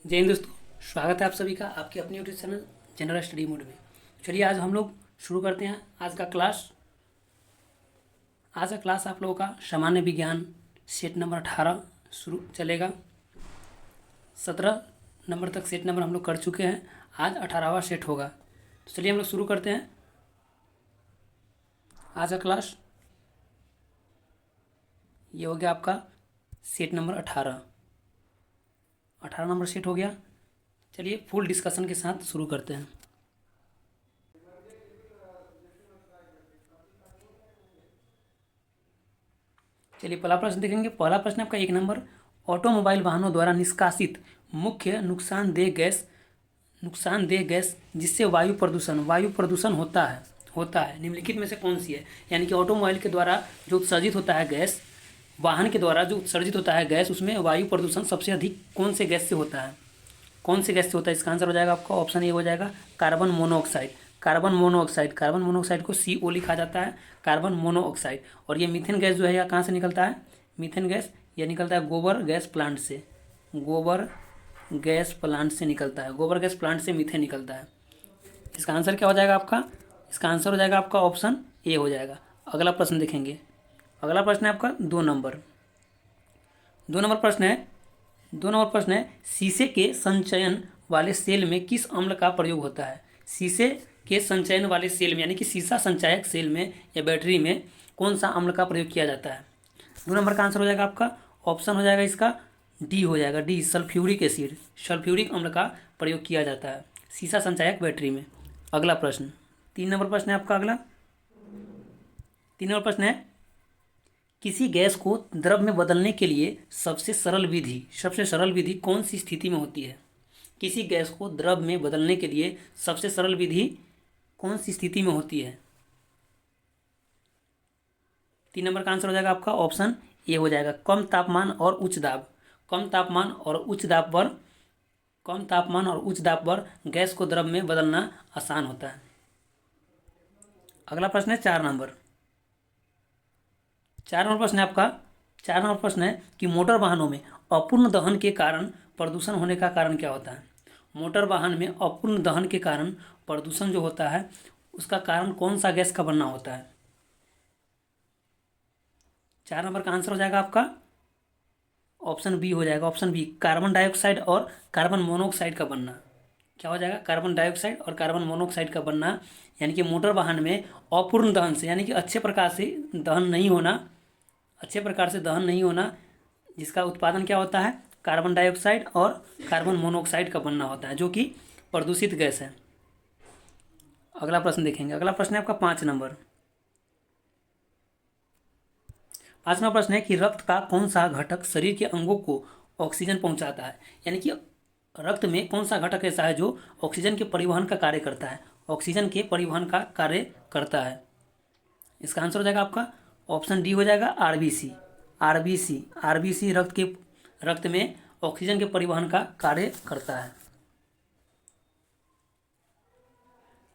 जय हिंद दोस्तों। स्वागत है आप सभी का आपके अपने YouTube channel general study mode में। चलिए आज हम लोग शुरू करते हैं आज का क्लास। आज का क्लास आप लोगों का सामान्य विज्ञान सेट नंबर 18 शुरू चलेगा। 17 नंबर तक सेट नंबर हम लोग कर चुके हैं, आज 18वां सेट होगा। तो चलिए हम लोग शुरू करते हैं आज का क्लास। ये हो गया आपका सेट नंबर 18 नंबर सेट हो गया। चलिए फुल डिस्कशन के साथ शुरू करते हैं। चलिए पहला प्रश्न देखेंगे। पहला प्रश्न आपका 1 नंबर, ऑटोमोबाइल वाहनों द्वारा निष्कासित मुख्य नुकसानदेह गैस जिससे वायु प्रदूषण होता है निम्नलिखित में से कौन सी है। यानी कि ऑटोमोबाइल के द्वारा जो उत्सर्जित होता है गैस, वाहन के द्वारा जो उत्सर्जित होता है गैस, उसमें वायु प्रदूषण सबसे अधिक कौन से गैस से होता है। कौन से गैस से होता है? इसका आंसर हो जाएगा आपका ऑप्शन ए हो जाएगा कार्बन मोनोऑक्साइड। कार्बन मोनोऑक्साइड को CO लिखा जाता है, कार्बन मोनोऑक्साइड। और ये मीथेन गैस जो है यह कहाँ से निकलता है? मीथेन गैस यह निकलता है गोबर गैस प्लांट से। गोबर गैस प्लांट से निकलता है, गोबर गैस प्लांट से मीथेन निकलता है। इसका आंसर क्या हो जाएगा आपका? इसका आंसर हो जाएगा आपका ऑप्शन ए हो जाएगा। अगला प्रश्न देखेंगे। अगला प्रश्न है आपका 2 नंबर। 2 नंबर प्रश्न है शीशे के संचयन वाले सेल में किस अम्ल का प्रयोग होता है। शीशे के संचयन वाले सेल में यानी कि शीशा संचायक सेल में या बैटरी में कौन सा अम्ल का प्रयोग किया जाता है? 2 नंबर का आंसर हो जाएगा आपका ऑप्शन हो जाएगा इसका डी हो जाएगा, डी सल्फ्यूरिक एसिड, सल्फ्यूरिक अम्ल का प्रयोग किया जाता है शीशा संचायक बैटरी में। अगला प्रश्न 3 नंबर प्रश्न है आपका। अगला 3 नंबर प्रश्न है किसी गैस को द्रव में बदलने के लिए सबसे सरल विधि कौन सी स्थिति में होती है। किसी गैस को द्रव में बदलने के लिए सबसे सरल विधि कौन सी स्थिति में होती है? 3 नंबर का आंसर हो जाएगा आपका ऑप्शन ए हो जाएगा कम तापमान और उच्च दाब। कम तापमान और उच्च दाब पर गैस को द्रव में बदलना आसान होता है। अगला प्रश्न है 4 नंबर प्रश्न है आपका। 4 नंबर प्रश्न है कि मोटर वाहनों में अपूर्ण दहन के कारण प्रदूषण होने का कारण क्या होता है। मोटर वाहन में अपूर्ण दहन के कारण प्रदूषण जो होता है उसका कारण कौन सा गैस का बनना होता है? 4 नंबर का आंसर हो जाएगा आपका ऑप्शन बी हो जाएगा, ऑप्शन बी कार्बन डाइऑक्साइड और कार्बन मोनोऑक्साइड का बनना। क्या हो जाएगा? कार्बन डाइऑक्साइड और कार्बन मोनोऑक्साइड का बनना। यानी कि मोटर वाहन में अपूर्ण दहन से यानी कि अच्छे प्रकार से दहन नहीं होना जिसका उत्पादन क्या होता है? कार्बन डाइऑक्साइड और कार्बन मोनोऑक्साइड का बनना होता है जो कि प्रदूषित गैस है। अगला प्रश्न देखेंगे। अगला प्रश्न है आपका 5 नंबर। 5वां प्रश्न है कि रक्त का कौन सा घटक शरीर के अंगों को ऑक्सीजन पहुंचाता है। यानी कि रक्त में कौन सा घटक ऐसा है जो ऑक्सीजन के परिवहन का कार्य करता है? ऑक्सीजन के परिवहन का कार्य करता है। इसका आंसर हो जाएगा आपका ऑप्शन डी हो जाएगा आरबीसी रक्त में ऑक्सीजन के परिवहन का कार्य करता है।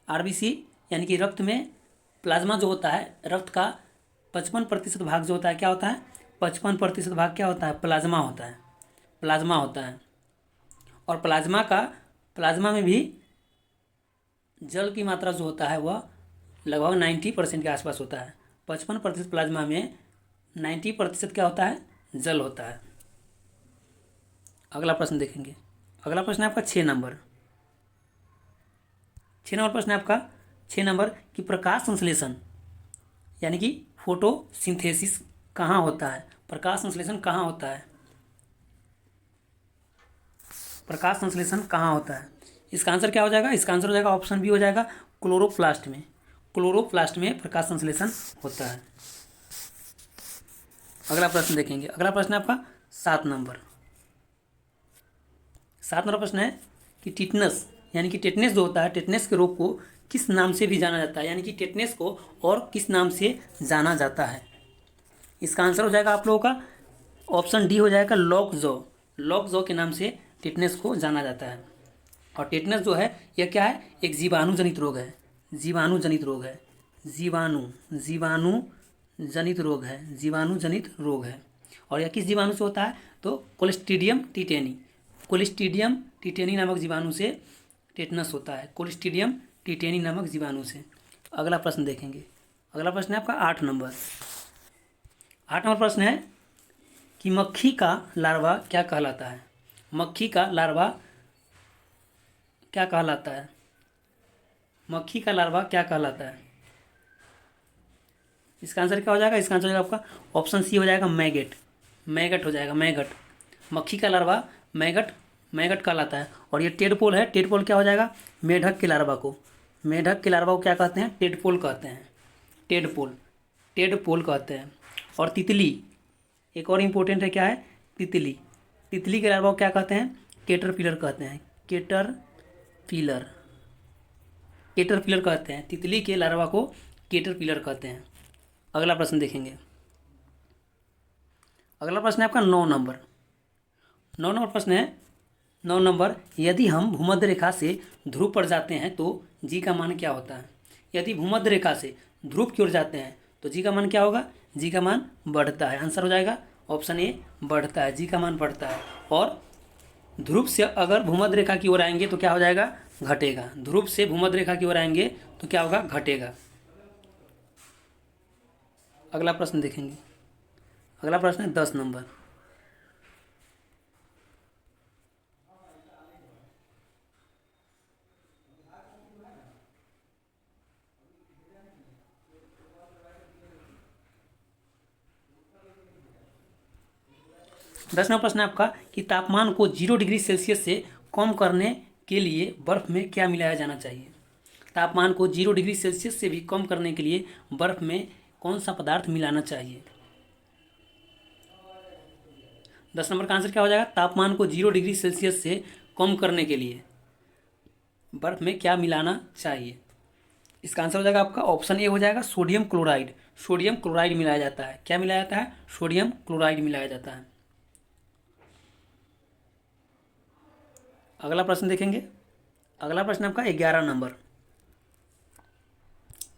आरबीसी यानी कि रक्त में प्लाज्मा जो होता है, रक्त का 55% भाग जो होता है क्या होता है? 55% भाग क्या होता है? प्लाज्मा होता है। और प्लाज्मा में भी जल की मात्रा जो होता है वह लगभग 90% के आसपास होता है। 55% प्लाज्मा में 90% क्या होता है? जल होता है। अगला प्रश्न देखेंगे। अगला प्रश्न है आपका 6 नंबर प्रश्न है आपका 6 नंबर कि प्रकाश संश्लेषण यानी कि फोटोसिंथेसिस कहाँ होता है? प्रकाश संश्लेषण कहाँ होता है? इसका आंसर क्या हो जाएगा? इसका आंसर हो जाएगा ऑप्शन बी हो जाएगा क्लोरोप्लास्ट में प्रकाश संश्लेषण होता है। अगला प्रश्न देखेंगे। अगला प्रश्न है आपका 7 नंबर प्रश्न है कि टिटनस यानी कि टेटनेस जो होता है, टेटनेस के रोग को किस नाम से भी जाना जाता है। यानी कि टेटनेस को और किस नाम से जाना जाता है? इसका आंसर हो जाएगा आप लोगों का ऑप्शन डी हो जाएगा लॉकजॉ के नाम से टेटनेस को जाना जाता है। और टेटनेस जो है यह क्या है? एक जीवाणुजनित रोग है। जीवाणुजनित रोग है। और यह किस जीवाणु से होता है? तो क्लोस्ट्रीडियम टीटेनी कोलिस्टीडियम टिटेनी नामक जीवाणु से टेटनस होता है, कोलिस्टीडियम टिटेनी नामक जीवाणु से। अगला प्रश्न देखेंगे। अगला प्रश्न है आपका 8 नंबर। 8 नंबर प्रश्न है कि मक्खी का लार्वा क्या कहलाता है? मक्खी का लार्वा क्या कहलाता है? मक्खी का लार्वा क्या कहलाता है? इसका आंसर क्या हो जाएगा? इसका आंसर हो जाएगा आपका ऑप्शन सी हो जाएगा मैगेट। मैगट हो जाएगा, मैगट। मक्खी का लार्वा मैगट, मैगट कहलाता है। और ये टेडपोल है, टेडपोल क्या हो जाएगा? मेढक के लार्वा को, मेढक के लार्वा को क्या कहते हैं? टेडपोल कहते हैं, टेडपोल, टेडपोल कहते हैं। और तितली, एक और इम्पोर्टेंट है, क्या है? तितली, तितली के लार्वा को क्या कहते हैं? केटरपिलर कहते हैं, केटरपिलर, केटरपिलर कहते हैं। तितली के लार्वा को केटरपिलर कहते हैं। अगला प्रश्न देखेंगे। अगला प्रश्न है आपका 9 नंबर। 9 नंबर प्रश्न है, 9 नंबर, यदि हम भूमध्य रेखा से ध्रुव पर जाते हैं तो जी का मान क्या होता है? यदि भूमध्य रेखा से ध्रुव की ओर जाते हैं तो जी का मान क्या होगा? जी का मान बढ़ता है। आंसर हो जाएगा ऑप्शन ए, बढ़ता है, जी का मान बढ़ता है। और ध्रुव से अगर भूमध्य रेखा की ओर आएंगे तो क्या हो जाएगा? घटेगा। ध्रुव से भूमध्य रेखा की ओर आएंगे तो क्या होगा? घटेगा। अगला प्रश्न देखेंगे। अगला प्रश्न है 10 नंबर। 10वां प्रश्न है आपका कि तापमान को 0 डिग्री सेल्सियस से कम करने के लिए बर्फ़ में क्या मिलाया जाना चाहिए? तापमान को 0 डिग्री सेल्सियस से भी कम करने के लिए बर्फ़ में कौन सा पदार्थ मिलाना चाहिए? 10 नंबर का आंसर क्या हो जाएगा? तापमान को 0 डिग्री सेल्सियस से कम करने के लिए बर्फ़ में क्या मिलाना चाहिए? इसका आंसर हो जाएगा आपका ऑप्शन ए हो जाएगा सोडियम क्लोराइड। सोडियम क्लोराइड मिलाया जाता है। क्या मिलाया जाता है? सोडियम क्लोराइड मिलाया जाता है। अगला प्रश्न देखेंगे। अगला प्रश्न आपका 11 नंबर।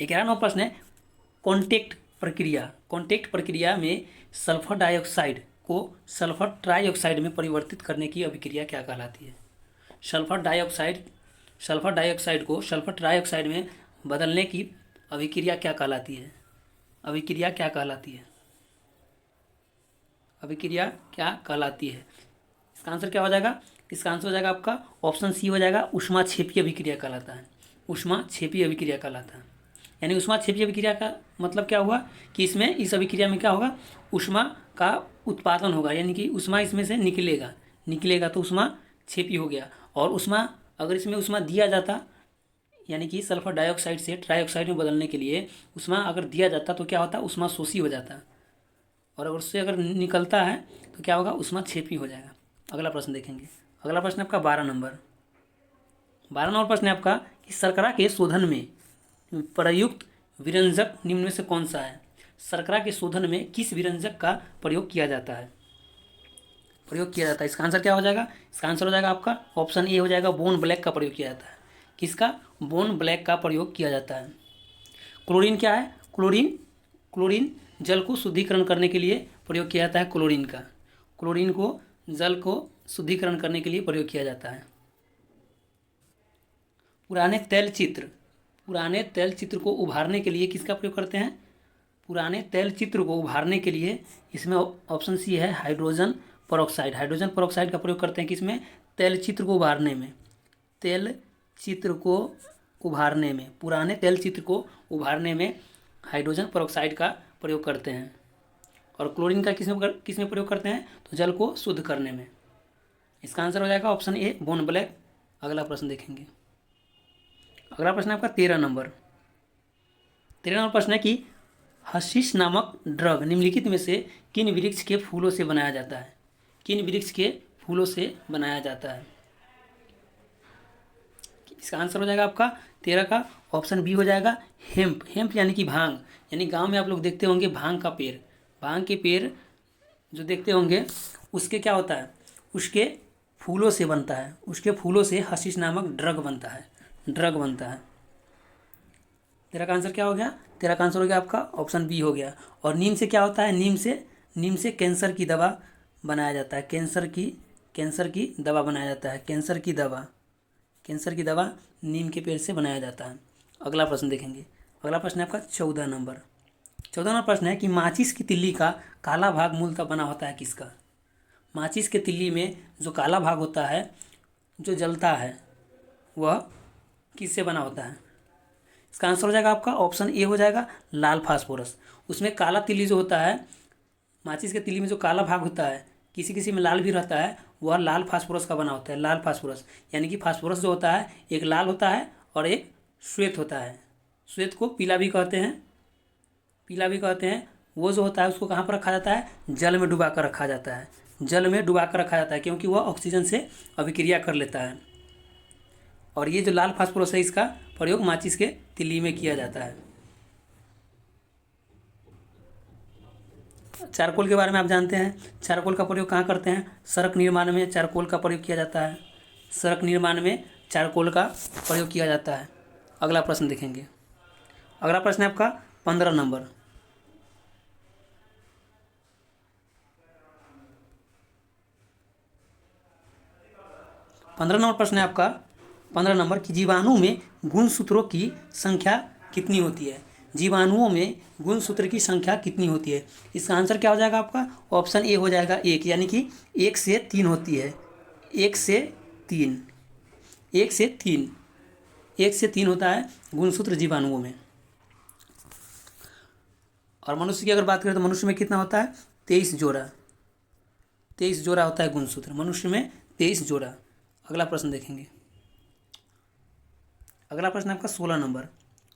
11 नंबर प्रश्न है कॉन्टेक्ट प्रक्रिया। कॉन्टेक्ट प्रक्रिया में सल्फर डाइऑक्साइड को सल्फर ट्राइऑक्साइड में परिवर्तित करने की अभिक्रिया क्या कहलाती है? सल्फर डाइऑक्साइड को सल्फर ट्राइऑक्साइड में बदलने की अभिक्रिया क्या कहलाती है? अभिक्रिया क्या कहलाती है? अभिक्रिया क्या कहलाती है? इसका आंसर क्या हो जाएगा? इसका आंसर हो जाएगा आपका ऑप्शन सी हो जाएगा ऊष्माक्षेपीय अभिक्रिया कहलाता है। ऊष्माक्षेपीय अभिक्रिया कहलाता है। यानी ऊष्माक्षेपीय अभिक्रिया का मतलब क्या हुआ कि इसमें, इस अभिक्रिया में क्या होगा? ऊष्मा का उत्पादन होगा, यानी कि ऊष्मा इसमें से निकलेगा तो ऊष्माक्षेपी हो गया। और ऊष्मा, अगर इसमें ऊष्मा दिया जाता, यानी कि सल्फर डाइऑक्साइड से ट्राइऑक्साइड में बदलने के लिए ऊष्मा अगर दिया जाता तो क्या होता? ऊष्मा शोषी हो जाता। और अगर उससे अगर निकलता है तो क्या होगा? ऊष्माक्षेपी हो जाएगा। अगला प्रश्न देखेंगे। अगला प्रश्न आपका 12 नंबर। 12 नंबर प्रश्न है आपका कि शर्करा के शोधन में प्रयुक्त विरंजक निम्न में से कौन सा है? शर्करा के शोधन में किस विरंजक का प्रयोग किया जाता है? इसका आंसर क्या हो जाएगा? इसका आंसर हो जाएगा आपका ऑप्शन ए हो जाएगा बोन ब्लैक का प्रयोग किया जाता है। किसका? बोन ब्लैक का प्रयोग किया जाता है। क्लोरीन क्या है? क्लोरीन जल को शुद्धिकरण करने के लिए प्रयोग किया जाता है। क्लोरीन को जल को शुद्धिकरण करने के लिए प्रयोग किया जाता है। पुराने तैलचित्र को उभारने के लिए किसका प्रयोग करते हैं? पुराने तैलचित्र को उभारने के लिए इसमें ऑप्शन सी है हाइड्रोजन पेरोक्साइड। हाइड्रोजन पेरोक्साइड का प्रयोग करते हैं किसमें? तैलचित्र को उभारने में। पुराने तैलचित्र को उभारने में हाइड्रोजन पेरोक्साइड का प्रयोग करते हैं। और क्लोरीन का किसमें प्रयोग करते हैं? तो जल को शुद्ध करने में। इसका आंसर हो जाएगा ऑप्शन ए बोन ब्लैक। अगला प्रश्न देखेंगे। अगला प्रश्न आपका 13 नंबर। 13 नंबर प्रश्न है कि हशीश नामक ड्रग निम्नलिखित में से किन वृक्ष के फूलों से बनाया जाता है? किन वृक्ष के फूलों से बनाया जाता है? इसका आंसर हो जाएगा आपका 13 का ऑप्शन बी हो जाएगा हेम्प यानी कि भांग। यानी गांव में आप लोग देखते होंगे भांग के पेड़ जो देखते होंगे, उसके क्या होता है? उसके फूलों से बनता है। उसके फूलों से हशीश नामक ड्रग बनता है। तेरा का आंसर क्या हो गया? तेरा का आंसर हो गया आपका ऑप्शन बी हो गया। और नीम से क्या होता है? नीम से कैंसर की दवा बनाया जाता है। कैंसर की कैंसर की दवा बनाया जाता है? कैंसर की दवा नीम के पेड़ से बनाया जाता है। अगला प्रश्न देखेंगे। अगला प्रश्न है आपका 14 नंबर। 14 नंबर प्रश्न है कि माचिस की तिल्ली का काला भाग मूलतः बना होता है किसका? माचिस के तिल्ली में जो काला भाग होता है, जो जलता है, वह किससे बना होता है? इसका आंसर हो जाएगा आपका ऑप्शन ए हो जाएगा, लाल फास्फोरस। उसमें काला तिल्ली जो होता है, माचिस के तिल्ली में जो काला भाग होता है, किसी किसी में लाल भी रहता है, वह लाल फास्फोरस का बना होता है। लाल फास्फोरस यानी कि फास्फोरस जो होता है, एक लाल होता है और एक श्वेत होता है। श्वेत को पीला भी कहते हैं, पीला भी कहते हैं। वो जो होता है उसको कहाँ पर रखा जाता है? जल में डुबा कर रखा जाता है। जल में डुबा कर रखा जाता है क्योंकि वह ऑक्सीजन से अभिक्रिया कर लेता है। और ये जो लाल फास्फोरस है, इसका प्रयोग माचिस के तिल्ली में किया जाता है। चारकोल के बारे में आप जानते हैं। चारकोल का प्रयोग कहाँ करते हैं? सड़क निर्माण में चारकोल का प्रयोग किया जाता है। सड़क निर्माण में चारकोल का प्रयोग किया जाता है। अगला प्रश्न देखेंगे। अगला प्रश्न है आपका 15 नंबर। 15 नंबर प्रश्न है आपका 15 नंबर कि जीवाणु में गुणसूत्रों की संख्या कितनी होती है? जीवाणुओं में गुणसूत्र की संख्या कितनी होती है? इसका आंसर क्या हो जाएगा आपका? ऑप्शन ए हो जाएगा 1, यानी कि 1 से 3 होती है। 1 से 3, 1 से 3, 1 से 3 होता है गुणसूत्र जीवाणुओं में। और मनुष्य की अगर बात करें तो मनुष्य में कितना होता है? 23 जोड़ा। 23 जोड़ा होता है गुणसूत्र मनुष्य में, 23 जोड़ा। अगला प्रश्न देखेंगे। अगला प्रश्न है आपका 16 नंबर।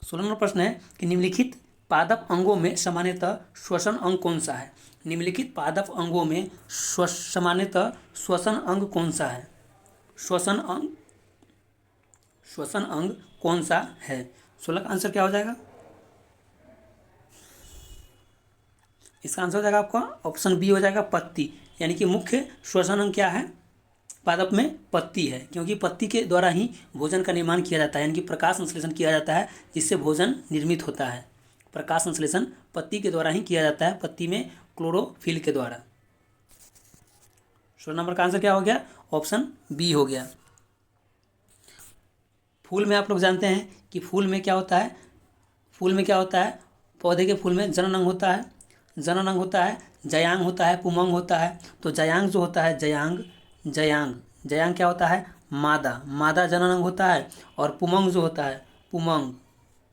16 नंबर प्रश्न है कि निम्नलिखित पादप अंगों में सामान्यतः श्वसन अंग कौन सा है? निम्नलिखित पादप अंगों में सामान्यतः श्वसन अंग कौन सा है? श्वसन अंग, श्वसन अंग कौन सा है? 16 का आंसर क्या हो जाएगा? इसका आंसर हो जाएगा आपका ऑप्शन बी हो जाएगा, पत्ती। यानी कि मुख्य श्वसन अंग क्या है पादप में? पत्ती है, क्योंकि पत्ती के द्वारा ही भोजन का निर्माण किया जाता है, यानी कि प्रकाश संश्लेषण किया जाता है, जिससे भोजन निर्मित होता है। प्रकाश संश्लेषण पत्ती के द्वारा ही किया जाता है, पत्ती में क्लोरोफिल के द्वारा। 16 नंबर का आंसर क्या हो गया? ऑप्शन बी हो गया। फूल में आप लोग जानते हैं कि फूल में क्या होता है? फूल में क्या होता है? पौधे के फूल में जनन अंग होता है, जनन अंग होता है, जयांग होता है, पुमंग होता है। तो जयांग जो होता है, जयांग, जयांग, जयांग क्या होता है? मादा, मादा जनन अंग होता है। और पुमंग जो होता है, पुमंग,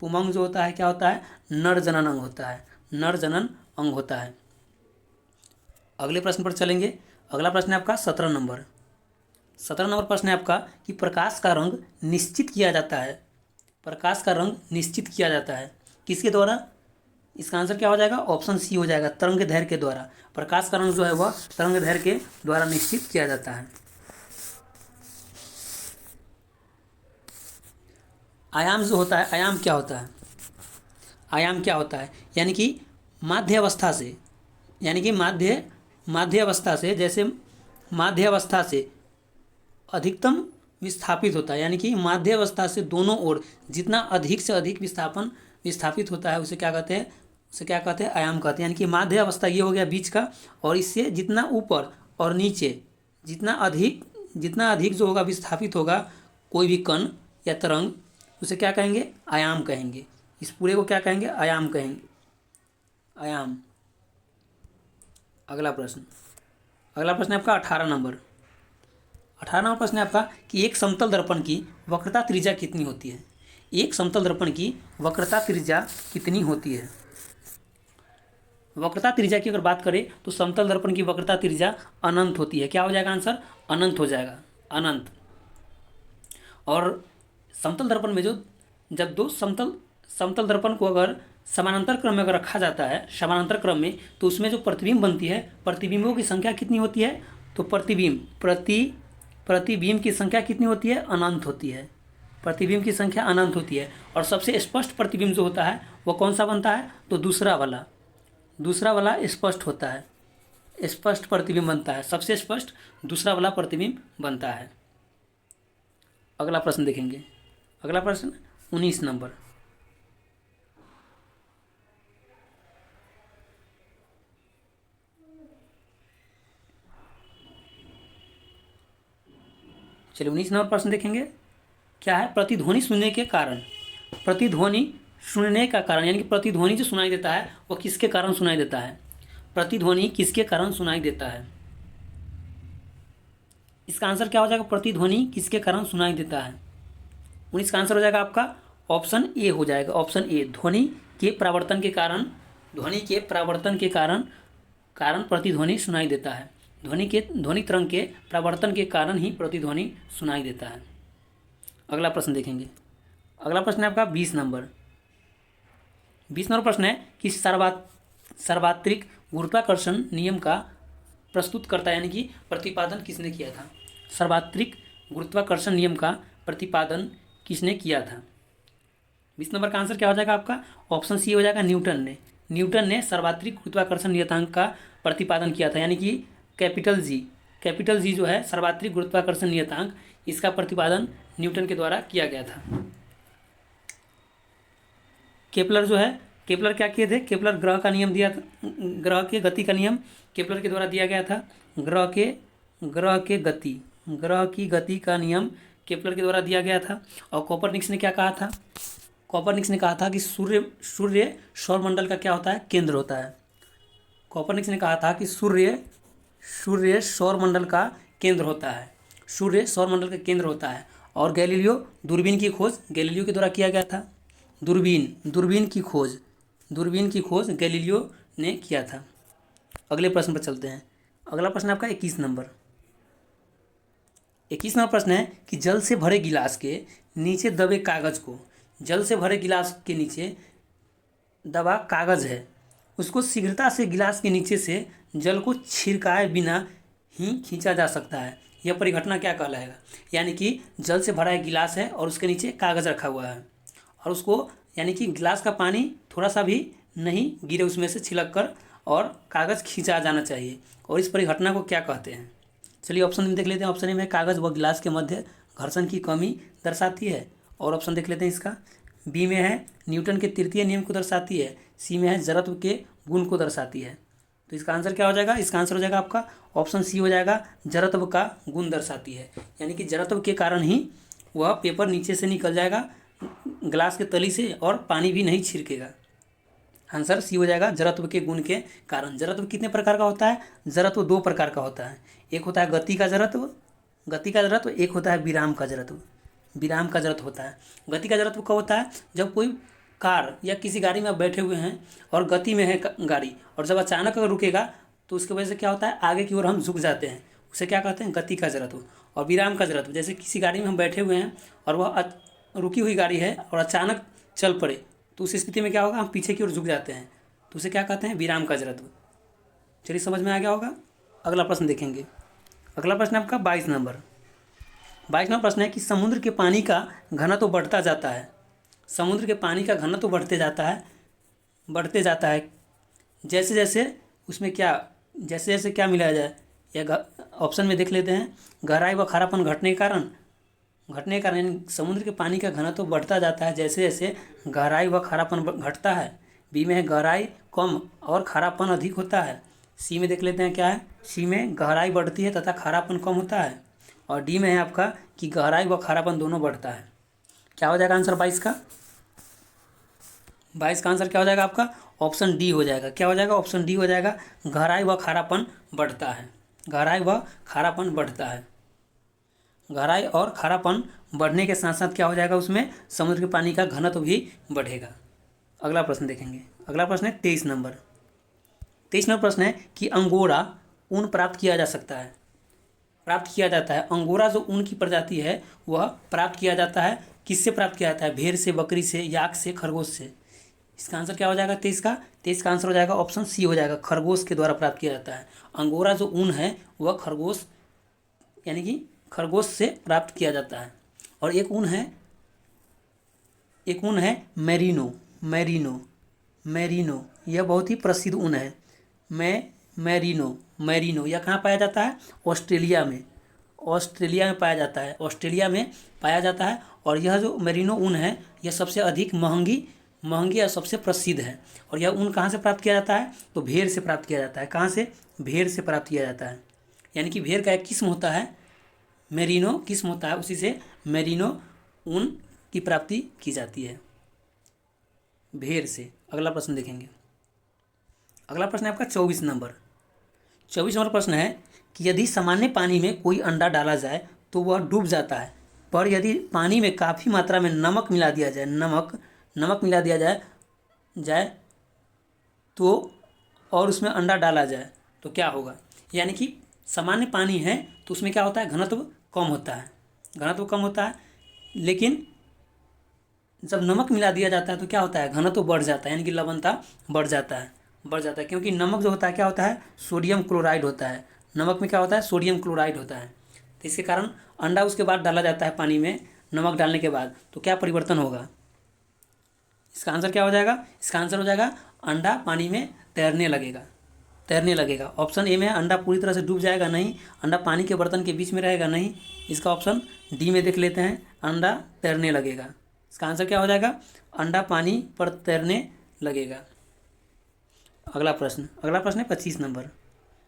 पुमंग जो होता है क्या होता है? नर जनन अंग होता है, नर जनन अंग होता है। अगले प्रश्न पर चलेंगे। अगला प्रश्न है आपका 17 नंबर। 17 नंबर प्रश्न है आपका कि प्रकाश का रंग निश्चित किया जाता है। प्रकाश का रंग निश्चित किया जाता है किसके द्वारा? इसका आंसर क्या हो जाएगा? ऑप्शन सी हो जाएगा, तरंग दैर्ध्य के द्वारा। प्रकाश का रंग जो है वह तरंग दैर्ध्य के द्वारा निश्चित किया जाता है। आयाम जो होता है, आयाम क्या होता है? आयाम क्या होता है? यानी कि माध्य अवस्था से, यानी कि माध्य अवस्था से, जैसे माध्य अवस्था से अधिकतम विस्थापित होता है, यानी कि माध्य अवस्था से दोनों ओर जितना अधिक से अधिक विस्थापित होता है उसे क्या कहते हैं? उसे क्या कहते हैं? आयाम कहते हैं। यानी कि माध्य अवस्था ये हो गया बीच का, और इससे जितना ऊपर और नीचे जितना अधिक जो होगा विस्थापित होगा कोई भी कण या तरंग, उसे क्या कहेंगे? आयाम कहेंगे। इस पूरे को क्या कहेंगे? आयाम कहेंगे, आयाम। अगला प्रश्न है आपका 18 नंबर। 18 नंबर प्रश्न है आपका कि एक समतल दर्पण की वक्रता त्रिज्या कितनी होती है? एक समतल दर्पण की वक्रता त्रिज्या कितनी होती है? वक्रता त्रिज्या की अगर बात करें तो समतल दर्पण की वक्रता त्रिज्या अनंत होती है। क्या हो जाएगा आंसर? अनंत हो जाएगा, अनंत। और समतल दर्पण में जो जब दो समतल दर्पण को अगर समानांतर क्रम में अगर रखा जाता है, समानांतर क्रम में, तो उसमें जो प्रतिबिंब बनती है, प्रतिबिंबों की संख्या कितनी होती है? तो प्रतिबिंब की संख्या कितनी होती है? अनंत होती है। प्रतिबिंब की संख्या अनंत होती है। और सबसे स्पष्ट प्रतिबिंब जो होता है वह कौन सा बनता है? तो दूसरा वाला स्पष्ट होता है, स्पष्ट प्रतिबिंब बनता है। सबसे स्पष्ट दूसरा वाला प्रतिबिंब बनता है। अगला प्रश्न देखेंगे। अगला प्रश्न 19 नंबर। चलिए 19 नंबर प्रश्न देखेंगे। क्या है? प्रतिध्वनि सुनने के कारण। प्रतिध्वनि सुनने का कारण यानी कि प्रतिध्वनि जो सुनाई देता है वो किसके कारण सुनाई देता है? प्रतिध्वनि किसके कारण सुनाई देता है? इसका आंसर क्या हो जाएगा? प्रतिध्वनि किसके कारण सुनाई देता है? 19 का आंसर हो जाएगा आपका ऑप्शन ए हो जाएगा। ऑप्शन ए, ध्वनि के परावर्तन के कारण। ध्वनि के परावर्तन के कारण प्रतिध्वनि सुनाई देता है। ध्वनि तरंग के परावर्तन के कारण ही प्रतिध्वनि सुनाई देता है। अगला प्रश्न देखेंगे। अगला प्रश्न है आपका 20 नंबर। 20 नंबर प्रश्न है कि सार्वत्रिक गुरुत्वाकर्षण नियम का प्रस्तुत करता यानी कि प्रतिपादन किसने किया था? सार्वत्रिक गुरुत्वाकर्षण नियम का प्रतिपादन किसने किया था? 20 नंबर का आंसर क्या हो जाएगा आपका? ऑप्शन सी हो जाएगा न्यूटन ने। न्यूटन ने सार्वत्रिक गुरुत्वाकर्षण नियतांक का प्रतिपादन किया था यानी कि कैपिटल जी जो है सार्वत्रिक गुरुत्वाकर्षण नियतांक, इसका प्रतिपादन न्यूटन के द्वारा किया गया था। केपलर जो है, केपलर क्या किए थे? केपलर ग्रह का नियम दिया था, ग्रह के गति का नियम केपलर के द्वारा दिया गया था। ग्रह की गति का नियम केपलर के द्वारा दिया गया था। और कोपरनिकस ने क्या कहा था? कोपरनिकस ने कहा था कि सूर्य सौरमंडल का क्या होता है? केंद्र होता है। कोपरनिकस ने कहा था कि सूर्य सौरमंडल का केंद्र होता है। सूर्य सौरमंडल का केंद्र होता है। और गैलीलियो दूरबीन की खोज गैलीलियो के द्वारा किया गया था। दूरबीन की खोज गैलीलियो ने किया था। अगले प्रश्न पर चलते हैं। अगला प्रश्न आपका 21 नंबर। 21 नंबर प्रश्न है कि जल से भरे गिलास के नीचे दबे कागज को, जल से भरे गिलास के नीचे दबा कागज है, उसको शीघ्रता से गिलास के नीचे से जल को छिड़काए बिना ही खींचा जा सकता है। यह परिघटना क्या कहलाएगा? यानी कि जल से भरा एक गिलास है और उसके नीचे कागज रखा हुआ है और उसको यानी कि गिलास का पानी थोड़ा सा भी नहीं गिरे उसमें से छिलक कर और कागज खींचा जाना चाहिए, और इस परिघटना को क्या कहते हैं? चलिए ऑप्शन में देख लेते हैं। ऑप्शन ए में कागज व गिलास के मध्य घर्षण की कमी दर्शाती है। और ऑप्शन देख लेते हैं इसका। बी में है न्यूटन के तृतीय नियम को दर्शाती है। सी में है जड़त्व के गुण को दर्शाती है। तो इसका आंसर क्या हो जाएगा? इसका आंसर हो जाएगा आपका ऑप्शन सी हो जाएगा, जड़त्व का गुण दर्शाती है। यानी कि जड़त्व के कारण ही वह पेपर नीचे से निकल जाएगा गिलास के तली से और पानी भी नहीं छिड़केगा। आंसर सी हो जाएगा, जड़त्व के गुण के कारण। जड़त्व कितने प्रकार का होता है? जड़त्व 2 प्रकार का होता है। एक होता है गति का जड़त्व, एक होता है विराम का जड़त्व होता है। गति का जड़त्व कब होता है? जब कोई कार या किसी गाड़ी में आप बैठे हुए हैं और गति में है गाड़ी, और जब अचानक अगर रुकेगा तो उसकी वजह से क्या होता है? आगे की ओर हम झुक जाते हैं, उसे क्या कहते हैं? गति का जड़त्व। और विराम का जड़त्व, जैसे किसी गाड़ी में हम बैठे हुए हैं और वह रुकी हुई गाड़ी है और अचानक चल पड़े तो उस स्थिति में क्या होगा? हम पीछे की ओर झुक जाते हैं, तो उसे क्या कहते हैं? विराम का जड़त्व। चलिए समझ में आ गया होगा। अगला प्रश्न देखेंगे। अगला प्रश्न आपका 22 नंबर। 22 नंबर प्रश्न है कि समुद्र के पानी का घनत्व बढ़ता जाता है। समुद्र के पानी का घनत्व बढ़ते जाता है जैसे जैसे क्या मिलाया जाए? या ऑप्शन में देख लेते हैं। गहराई व खारापन घटने के कारण यानी समुद्र के पानी का घनत्व बढ़ता जाता है जैसे जैसे गहराई व खारापन घटता है। बी में है गहराई कम और खारापन अधिक होता है। सी में देख लेते हैं क्या है। सी में गहराई बढ़ती है तथा खारापन कम होता है। और डी में है आपका कि गहराई व खारापन दोनों बढ़ता है। क्या हो जाएगा आंसर 22 का? 22 का आंसर क्या हो जाएगा आपका? ऑप्शन डी हो जाएगा। क्या हो जाएगा? ऑप्शन डी हो जाएगा, गहराई व खारापन बढ़ता है। गहराई व खारापन बढ़ता है। गहराई और खारापन बढ़ने के साथ साथ क्या हो जाएगा? उसमें समुद्र के पानी का घनत्व भी बढ़ेगा। अगला प्रश्न देखेंगे। अगला प्रश्न है 23 नंबर। 23 नंबर प्रश्न है कि अंगोरा ऊन प्राप्त किया जाता है। अंगोरा जो ऊन की प्रजाति है वह प्राप्त किया जाता है। किससे प्राप्त किया जाता है? भेड़ से, बकरी से, याक से, खरगोश से। इसका आंसर क्या हो जाएगा 23 का? 23 का आंसर हो जाएगा ऑप्शन सी हो जाएगा, खरगोश के द्वारा प्राप्त किया जाता है। अंगोरा जो ऊन है वह खरगोश यानी कि खरगोश से प्राप्त किया जाता है। और एक ऊन है मैरिनो। यह बहुत ही प्रसिद्ध ऊन है। मैरिनो यह कहाँ पाया जाता है? ऑस्ट्रेलिया में पाया जाता है। और यह जो मैरिनो ऊन है यह सबसे अधिक महंगी और सबसे प्रसिद्ध है। और यह ऊन कहाँ से प्राप्त किया जाता है? तो भेड़ से प्राप्त किया जाता है। कहाँ से? भेड़ से प्राप्त किया जाता है। यानी कि भेड़ का एक किस्म होता है मेरिनो किस्म होता है, उसी से मेरिनो ऊन की प्राप्ति की जाती है, भेड़ से। अगला प्रश्न देखेंगे। अगला प्रश्न है आपका 24 नंबर। 24 नंबर प्रश्न है कि यदि सामान्य पानी में कोई अंडा डाला जाए तो वह डूब जाता है, पर यदि पानी में काफ़ी मात्रा में नमक मिला दिया जाए, नमक मिला दिया जाए तो और उसमें अंडा डाला जाए तो क्या होगा। यानी कि सामान्य पानी है तो उसमें क्या होता है, घनत्व कम होता है, लेकिन जब नमक मिला दिया जाता है तो क्या होता है, घनत्व बढ़ जाता है, यानी कि लवणता बढ़ जाता है, क्योंकि नमक जो होता है क्या होता है, सोडियम क्लोराइड होता है। नमक में क्या होता है, सोडियम क्लोराइड होता है। तो इसके कारण अंडा उसके बाद डाला जाता है पानी में, नमक डालने के बाद, तो क्या परिवर्तन होगा। इसका आंसर क्या हो जाएगा, इसका आंसर हो जाएगा अंडा पानी में तैरने लगेगा। ऑप्शन ए में अंडा पूरी तरह से डूब जाएगा, नहीं। अंडा पानी के बर्तन के बीच में रहेगा, नहीं। इसका ऑप्शन डी में देख लेते हैं, अंडा तैरने लगेगा। इसका आंसर क्या हो जाएगा, अंडा पानी पर तैरने लगेगा। अगला प्रश्न है 25 नंबर।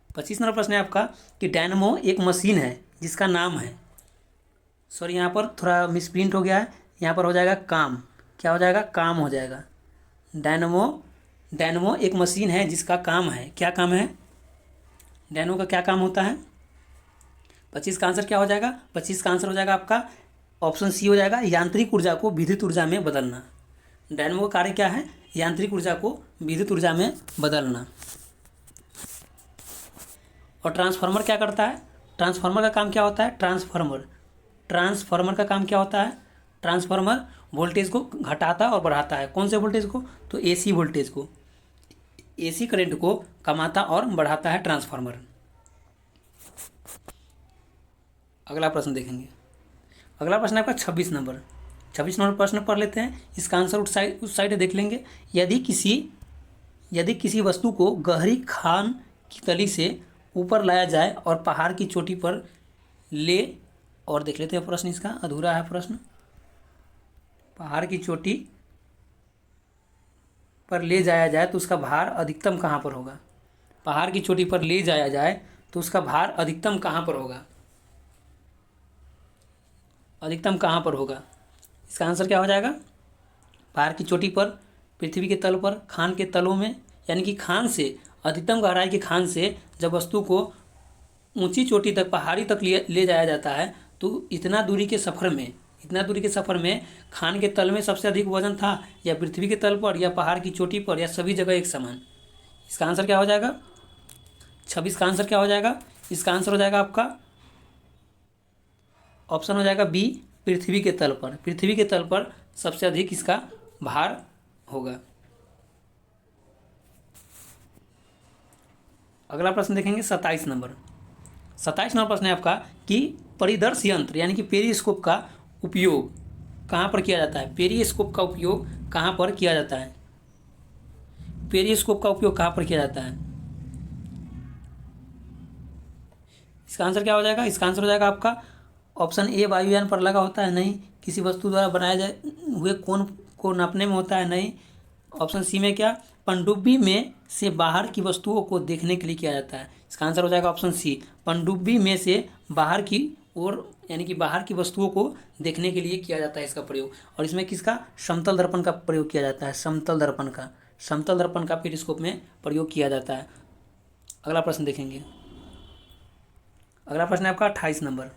25 नंबर प्रश्न है आपका कि डायनमो एक मशीन है जिसका नाम है, सॉरी यहाँ पर थोड़ा मिसप्रिंट हो गया है, यहाँ पर हो जाएगा काम। क्या हो जाएगा, काम हो जाएगा। डायनमो एक मशीन है जिसका काम है, क्या काम है, डायनमो का क्या काम होता है। 25 का आंसर क्या हो जाएगा, 25 का आंसर हो जाएगा आपका ऑप्शन सी हो जाएगा, यांत्रिक ऊर्जा को विद्युत ऊर्जा में बदलना। डायनमो का कार्य क्या है, यांत्रिक ऊर्जा को विद्युत ऊर्जा में बदलना। और ट्रांसफार्मर क्या करता है, ट्रांसफार्मर का काम क्या होता है, ट्रांसफार्मर का काम क्या होता है, ट्रांसफार्मर वोल्टेज को घटाता और बढ़ाता है। कौन से वोल्टेज को, तो एसी वोल्टेज को, एसी करंट को कमाता और बढ़ाता है ट्रांसफार्मर। अगला प्रश्न देखेंगे। अगला प्रश्न आपका 26 नंबर। 26 नंबर प्रश्न पढ़ लेते हैं, इसका आंसर उस साइड देख लेंगे। यदि किसी वस्तु को गहरी खान की तली से ऊपर लाया जाए और पहाड़ की चोटी पर और देख लेते हैं प्रश्न, इसका अधूरा है प्रश्न। पहाड़ की चोटी पर ले जाया जाए तो उसका भार अधिकतम कहाँ पर होगा। पहाड़ की चोटी पर ले जाया जाए तो उसका भार अधिकतम कहाँ पर होगा, इसका आंसर क्या हो जाएगा, पहाड़ की चोटी पर, पृथ्वी के तल पर, खान के तलों में, यानी कि खान से, अधिकतम गहराई की खान से जब वस्तु को ऊंची चोटी तक, पहाड़ी तक ले जाया जाता है तो इतना दूरी के सफ़र में खान के तल में सबसे अधिक वजन था, या पृथ्वी के तल पर, या पहाड़ की चोटी पर, या सभी जगह एक समान। इसका आंसर क्या हो जाएगा, 26 का आंसर क्या हो जाएगा, इसका आंसर हो जाएगा आपका ऑप्शन हो जाएगा बी, पृथ्वी के तल पर सबसे अधिक इसका भार होगा। अगला प्रश्न देखेंगे 27 नंबर। 27 नंबर प्रश्न है आपका कि परिदर्श यंत्र यानी कि पेरिस्कोप का उपयोग कहाँ पर किया जाता है। पेरिस्कोप का उपयोग कहाँ पर किया जाता है, इसका आंसर क्या हो जाएगा, इसका आंसर हो जाएगा आपका ऑप्शन ए, वायुयान पर लगा होता है, नहीं। किसी वस्तु द्वारा बनाए जाए हुए कोण को नापने में होता है, नहीं। ऑप्शन सी में क्या, पनडुब्बी में से बाहर की वस्तुओं को देखने के लिए किया जाता है। इसका आंसर हो जाएगा ऑप्शन सी, पनडुब्बी में से बाहर की ओर, यानी कि बाहर की वस्तुओं को देखने के लिए किया जाता है इसका प्रयोग। और इसमें किसका, समतल दर्पण का प्रयोग किया जाता है, समतल दर्पण का पेरिस्कोप में प्रयोग किया जाता है। अगला प्रश्न देखेंगे। अगला प्रश्न है आपका 28 नंबर।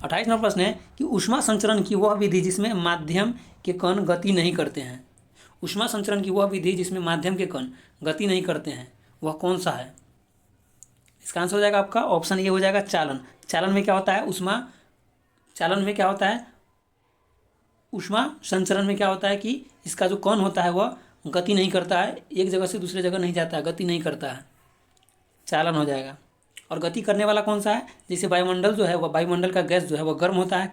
28 नंबर प्रश्न है कि ऊष्मा संचरण की वह विधि जिसमें माध्यम के कण गति नहीं करते हैं। ऊष्मा संचरण की वह विधि जिसमें माध्यम के कण गति नहीं करते हैं, वह कौन सा है। इसका आंसर हो जाएगा आपका ऑप्शन ए हो जाएगा चालन। चालन में क्या होता है, ऊष्मा संचरण में क्या होता है कि इसका जो कण होता है वह गति नहीं करता है, एक जगह से दूसरे जगह नहीं जाता है, गति नहीं करता है, चालन हो जाएगा। और गति करने वाला कौन सा है, जैसे वायुमंडल जो है वह, वायुमंडल का गैस जो है वह गर्म होता है,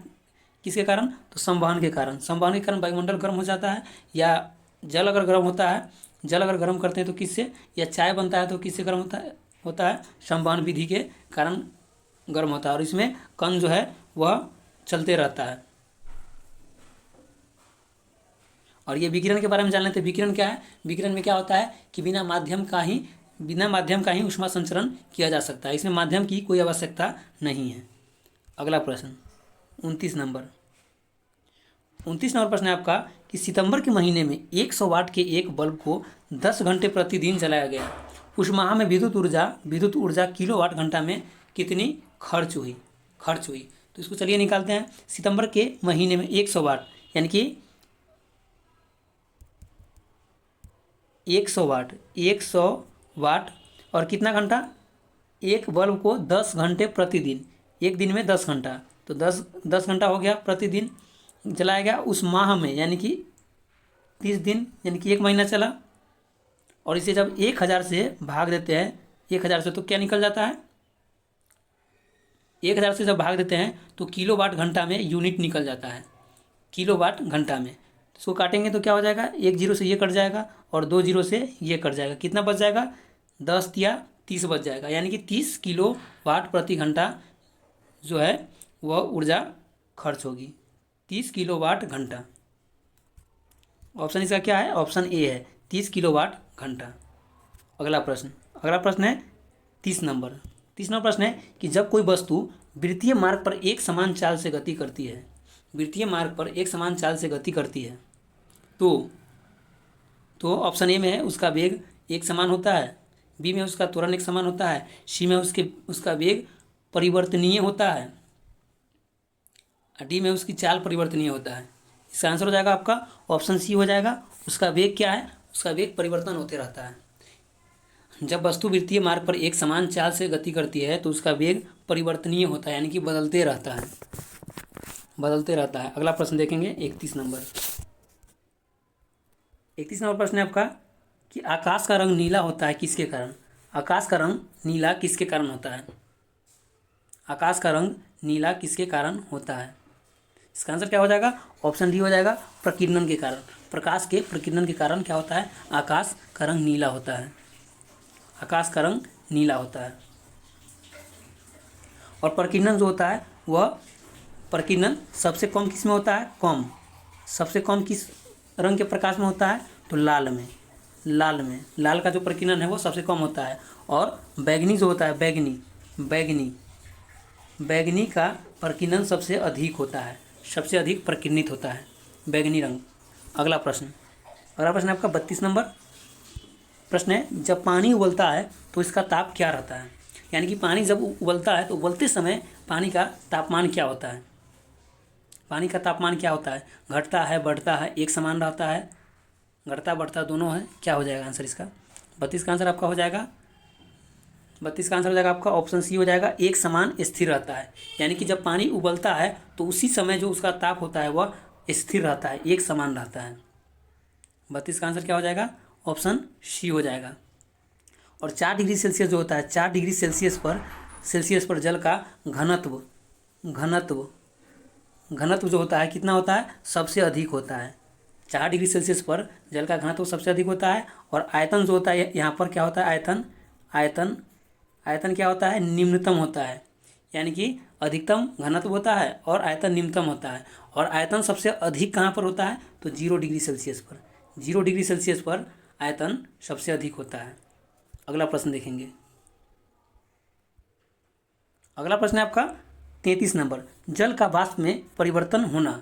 किसके कारण, तो संवहन के कारण वायुमंडल गर्म हो जाता है। या जल अगर गर्म होता है, जल अगर गर्म करते हैं तो किससे, या चाय बनता है तो किससे गर्म होता है संवहन विधि के कारण गर्म होता है। और इसमें कण जो है वह चलते रहता है। और ये विकिरण के बारे में जान लेते हैं। विकिरण क्या है, विकिरण में क्या होता है कि बिना माध्यम का ही ऊष्मा संचरण किया जा सकता है, इसमें माध्यम की कोई आवश्यकता नहीं है। अगला प्रश्न 29 नंबर 29 नंबर प्रश्न है आपका कि सितंबर के महीने में 100 वाट के एक बल्ब को 10 घंटे प्रतिदिन जलाया गया। उस माह में विद्युत ऊर्जा किलोवाट घंटा में कितनी खर्च हुई। तो इसको चलिए निकालते हैं। सितंबर के महीने में 100 वाट यानी कि 100 वाट और कितना घंटा, एक बल्ब को 10 घंटे प्रतिदिन, एक दिन में 10 घंटा, तो 10 घंटा हो गया प्रतिदिन जलाया गया। उस माह में यानी कि 30 दिन यानी कि एक महीना चला। और इसे जब 1000 से भाग देते हैं, 1000 से तो क्या निकल जाता है, 1000 से जब भाग देते हैं तो किलोवाट घंटा में यूनिट निकल जाता है, किलोवाट घंटा में। तो इसको काटेंगे तो क्या हो जाएगा, 1 जीरो से ये कट जाएगा और 2 जीरो से ये कट जाएगा। कितना बच जाएगा, 10 या 30 बच जाएगा। यानी कि 30 किलो वाट प्रति घंटा जो है वह ऊर्जा खर्च होगी, 30 किलोवाट घंटा। ऑप्शन इसका क्या है, ऑप्शन ए है, 30 किलोवाट घंटा। अगला प्रश्न है 30 नंबर प्रश्न है कि जब कोई वस्तु वृत्तीय मार्ग पर एक समान चाल से गति करती है, तो ऑप्शन ए में है उसका वेग एक समान होता है, बी में उसका त्वरण एक समान होता है, सी में उसका वेग परिवर्तनीय होता है, डी में उसकी चाल परिवर्तनीय होता है। इसका आंसर हो जाएगा आपका ऑप्शन सी हो जाएगा। उसका वेग क्या है, उसका वेग परिवर्तन होते रहता है। जब वस्तु वृत्तीय मार्ग पर एक समान चाल से गति करती है तो उसका वेग परिवर्तनीय होता है, यानी कि बदलते रहता है। अगला प्रश्न देखेंगे 31 नंबर प्रश्न है आपका कि आकाश का रंग नीला होता है किसके कारण। आकाश का रंग नीला किसके कारण होता है, आकाश का रंग नीला किसके कारण होता है। इसका आंसर क्या हो जाएगा, ऑप्शन डी हो जाएगा, प्रकीर्णन के कारण। प्रकाश के प्रकीर्णन के कारण क्या होता है, आकाश का रंग नीला होता है, आकाश का रंग नीला होता है। और प्रकीर्णन जो होता है वह प्रकीर्णन सबसे कम किस में होता है, सबसे कम किस रंग के प्रकाश में होता है, तो लाल में। लाल का जो प्रकीर्णन है वो सबसे कम होता है। और बैगनी जो होता है, बैगनी का प्रकीर्णन सबसे अधिक होता है, सबसे अधिक प्रकीर्णित होता है बैगनी रंग। अगला प्रश्न आपका 32 नंबर प्रश्न है, जब पानी उबलता है तो इसका ताप क्या रहता है। यानी कि पानी जब उबलता है तो उबलते समय पानी का तापमान क्या होता है, घटता है, बढ़ता है, एक समान रहता है, घटता बढ़ता दोनों है। क्या हो जाएगा आंसर इसका, 32 का आंसर आपका हो जाएगा, 32 का आंसर हो जाएगा आपका ऑप्शन सी हो जाएगा, एक समान स्थिर रहता है। यानी कि जब पानी उबलता है तो उसी समय जो उसका ताप होता है वह स्थिर रहता है, एक समान रहता है। 32 का आंसर क्या हो जाएगा, ऑप्शन सी हो जाएगा। और 4 डिग्री सेल्सियस जो होता है, 4 डिग्री सेल्सियस पर जल का घनत्व जो होता है कितना होता है, सबसे अधिक होता है। 4 डिग्री सेल्सियस पर जल का घनत्व सबसे अधिक होता है। और आयतन जो होता है यहाँ पर क्या होता है, आयतन क्या होता है, निम्नतम होता है। यानी कि अधिकतम घनत्व होता है और आयतन निम्नतम होता है। और आयतन सबसे अधिक कहाँ पर होता है, तो 0 डिग्री सेल्सियस पर। 0 डिग्री सेल्सियस पर आयतन सबसे अधिक होता है। अगला प्रश्न देखेंगे। अगला प्रश्न है आपका 33 नंबर, जल का वाष्प में परिवर्तन होना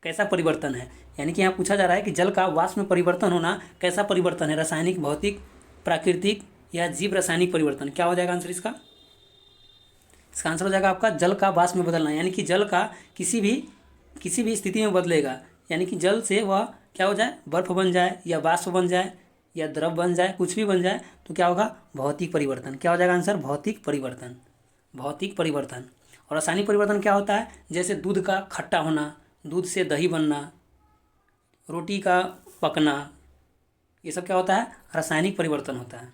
कैसा परिवर्तन है। यानी कि यहाँ पूछा जा रहा है कि जल का वाष्प में परिवर्तन होना कैसा परिवर्तन है, रासायनिक, भौतिक, प्राकृतिक या जीव रासायनिक परिवर्तन। क्या हो जाएगा आंसर इसका आंसर हो जाएगा आपका जल का वाष्प में बदलना। यानी कि जल का किसी भी स्थिति में बदलेगा। यानी कि जल से वह क्या हो जाए, बर्फ बन जाए या वाष्प बन जाए या द्रव बन जाए, कुछ भी बन जाए तो क्या होगा, भौतिक परिवर्तन। क्या हो जाएगा आंसर, भौतिक परिवर्तन। और रासायनिक परिवर्तन क्या होता है, जैसे दूध का खट्टा होना, दूध से दही बनना, रोटी का पकना, ये सब क्या होता है, रासायनिक परिवर्तन होता है।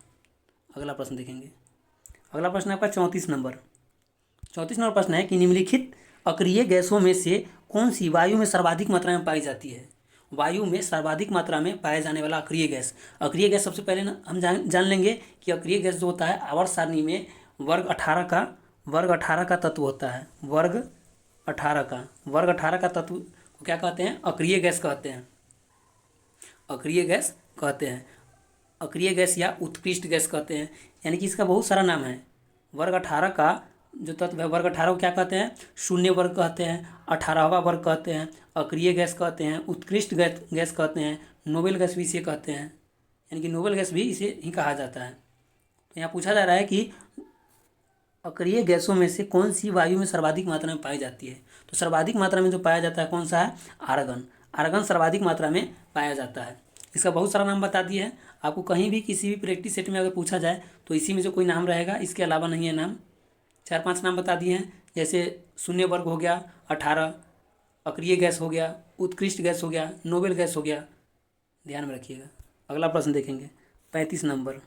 अगला प्रश्न देखेंगे। अगला प्रश्न आपका 34 नंबर प्रश्न है कि निम्नलिखित अक्रिय गैसों में से कौन सी वायु में सर्वाधिक मात्रा में पाई जाती है। वायु में सर्वाधिक मात्रा में पाए जाने वाला अक्रिय गैस सबसे पहले ना हम जान लेंगे कि अक्रिय गैस जो होता है आवर्त सारणी में वर्ग 18 का तत्व होता है। वर्ग 18 का तत्व को क्या कहते हैं, अक्रिय गैस कहते हैं। अक्रिय गैस या उत्कृष्ट गैस कहते हैं। यानी कि इसका बहुत सारा नाम है। वर्ग 18 का जो तत्व है वर्ग 18 को क्या कहते हैं? शून्य वर्ग कहते हैं, 18वां वर्ग कहते हैं, अक्रिय गैस कहते हैं, उत्कृष्ट गैस कहते हैं, नोबेल गैस भी इसे कहते हैं, यानी कि नोबेल गैस भी इसे ही कहा जाता है। तो यहाँ पूछा जा रहा है कि अक्रिय गैसों में से कौन सी वायु में सर्वाधिक मात्रा में पाई जाती है? तो सर्वाधिक मात्रा में जो पाया जाता है कौन सा है? आर्गन। आर्गन सर्वाधिक मात्रा में पाया जाता है। इसका बहुत सारा नाम बता दिया है आपको, कहीं भी किसी भी प्रैक्टिस सेट में अगर पूछा जाए तो इसी में से कोई नाम रहेगा, इसके अलावा नहीं है नाम। 4-5 नाम बता दिए हैं, जैसे शून्य वर्ग हो गया, 18, अक्रिय गैस हो गया, उत्कृष्ट गैस हो गया, नोबेल गैस हो गया। ध्यान में रखिएगा। अगला प्रश्न देखेंगे 35 नंबर।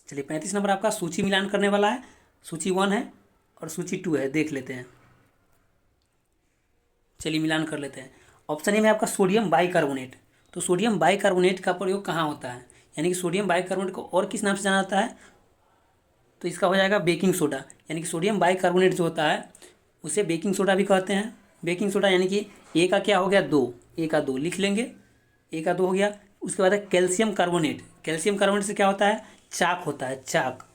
चलिए 35 नंबर आपका सूची मिलान करने वाला है। सूची 1 है और सूची 2 है, देख लेते हैं। चलिए मिलान कर लेते हैं। ऑप्शन ए में आपका सोडियम बाइकार्बोनेट। तो सोडियम बाइकार्बोनेट का प्रयोग कहाँ होता है? यानी कि सोडियम बाइकार्बोनेट को और किस नाम से जाना जाता है? तो इसका हो जाएगा बेकिंग सोडा। यानी कि सोडियम बाइकार्बोनेट जो होता है उसे बेकिंग सोडा भी कहते हैं। बेकिंग सोडा यानी कि ए का क्या हो गया? 2, ए का 2 लिख लेंगे, ए का 2 हो गया। उसके बाद है कैल्शियम कार्बोनेट। कैल्शियम कार्बोनेट से क्या होता है? चाक होता है, चाक।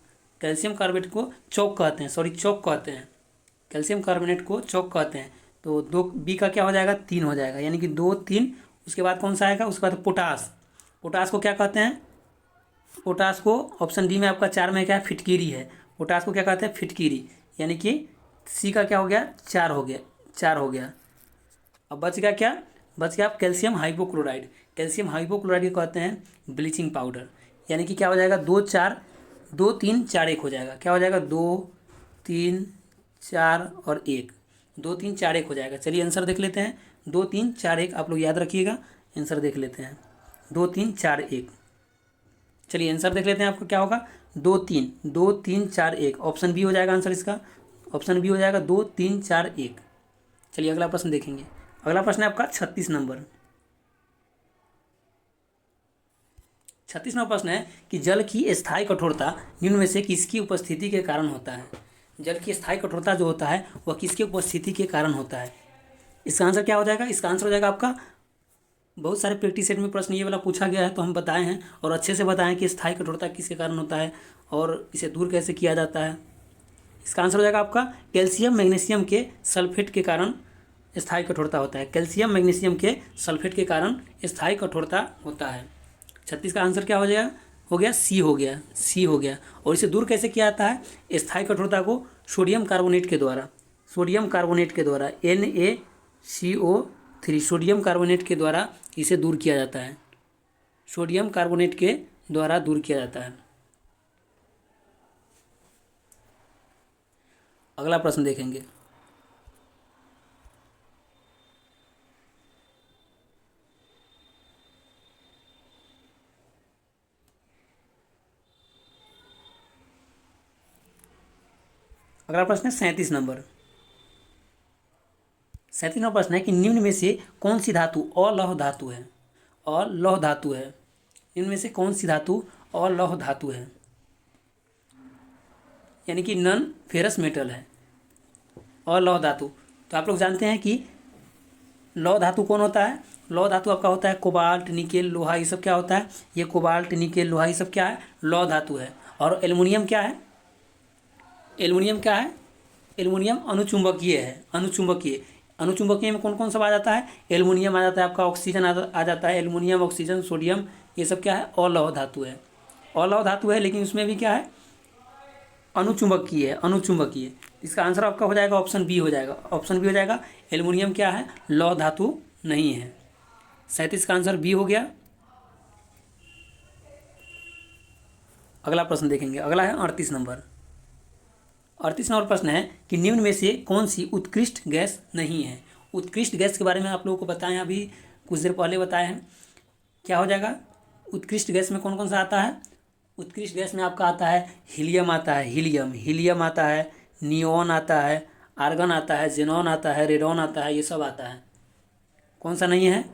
कैल्शियम कार्बोनेट को चौक कहते हैं, चौक कहते हैं। कैल्शियम कार्बोनेट को चौक कहते हैं। तो 2, बी का क्या हो जाएगा? 3 हो जाएगा, यानी कि 2, 3। उसके बाद कौन सा आएगा? उसके बाद पोटास। पोटास को क्या कहते हैं? पोटास को ऑप्शन डी में आपका 4 में क्या है? फिटकीरी है। पोटास को क्या कहते हैं? फिटकीरी। यानी कि सी का क्या हो गया? 4 हो गया, 4 हो गया। अब बच गया क्या? बच गया आप कैल्शियम हाइपोक्लोराइड। कैल्शियम हाइपोक्लोराइड को कहते हैं ब्लीचिंग पाउडर। यानी कि क्या हो जाएगा? 2, 4, 2, 3, 4, 1 हो जाएगा। क्या हो जाएगा? 2, 3, 4 और 1, 2, 3, 4, 1 हो जाएगा। चलिए आंसर देख लेते हैं। 2, 3, 4, 1 आप लोग याद रखिएगा। आंसर देख लेते हैं 2, 3, 4, 1। चलिए आंसर देख लेते हैं आपका क्या होगा? 2, 3, 2, 3, 4, 1। ऑप्शन बी हो जाएगा आंसर इसका। ऑप्शन बी हो जाएगा 2, 3, 4, 1। चलिए अगला प्रश्न देखेंगे। अगला प्रश्न है आपका 36 नंबर। 36वां प्रश्न है कि जल की स्थायी कठोरता निम्न में से किसकी उपस्थिति के कारण होता है? जल की स्थायी कठोरता जो होता है वह किसकी उपस्थिति के कारण होता है? इसका आंसर क्या हो जाएगा? इसका आंसर हो जाएगा आपका, बहुत सारे प्रैक्टिस सेट में प्रश्न ये वाला पूछा गया है तो हम बताए हैं और अच्छे से बताएं कि स्थायी कठोरता किसके कारण होता है और इसे दूर कैसे किया जाता है। इसका आंसर हो जाएगा आपका कैल्शियम मैग्नीशियम के सल्फेट के कारण स्थायी कठोरता होता है। कैल्शियम मैग्नीशियम के सल्फेट के कारण स्थायी कठोरता होता है। 36 का आंसर क्या हो जाएगा? हो गया सी, हो गया सी हो गया। और इसे दूर कैसे किया जाता है? स्थायी कठोरता को सोडियम कार्बोनेट के द्वारा, सोडियम कार्बोनेट के द्वारा NaCO3 सोडियम कार्बोनेट के द्वारा इसे दूर किया जाता है। सोडियम कार्बोनेट के द्वारा दूर किया जाता है। अगला प्रश्न देखेंगे। अगला प्रश्न है 37 नंबर। 37वां प्रश्न है कि निम्न में से कौन सी धातु अलौह धातु है? अलौह धातु है। निम्न में से कौन सी धातु अलौह धातु है? यानी कि नॉन फेरस मेटल है, अलौह धातु। तो आप लोग जानते हैं कि लौह धातु कौन होता है? लौह धातु आपका होता है कोबाल्ट, निकेल, लोहा, ये सब क्या होता है? ये कोबाल्ट, निकेल, लोहा ये सब क्या है? लौह धातु है। और एल्युमिनियम क्या है? एल्युमिनियम क्या है? एल्युमिनियम अनुचुंबकीय है, अनुचुंबकीय। अनुचुंबकीय में कौन कौन सा आ जाता है? एल्युमिनियम आ जाता है, आपका ऑक्सीजन आ जाता है। एल्युमिनियम, ऑक्सीजन, सोडियम ये सब क्या है? अलौह धातु है। अलौह धातु है लेकिन उसमें भी क्या है? अनुचुंबकीय है, अनुचुंबकीय। इसका आंसर आपका हो जाएगा ऑप्शन बी हो जाएगा। ऑप्शन बी हो जाएगा। एल्युमिनियम क्या है? लौह धातु नहीं है। 37 का आंसर बी हो गया। अगला प्रश्न देखेंगे। अगला है 38 नंबर। 38 नंबर प्रश्न है कि निम्न में से कौन सी उत्कृष्ट गैस नहीं है? उत्कृष्ट गैस के बारे में आप लोगों को बताएं, अभी कुछ देर पहले बताए हैं। क्या हो जाएगा? उत्कृष्ट गैस में कौन कौन सा आता है? उत्कृष्ट गैस में आपका आता है हीलियम आता है, हीलियम आता है, नियोन आता है, आर्गन आता है, जेनॉन आता है, रेडॉन आता है, ये सब आता है। कौन सा नहीं है?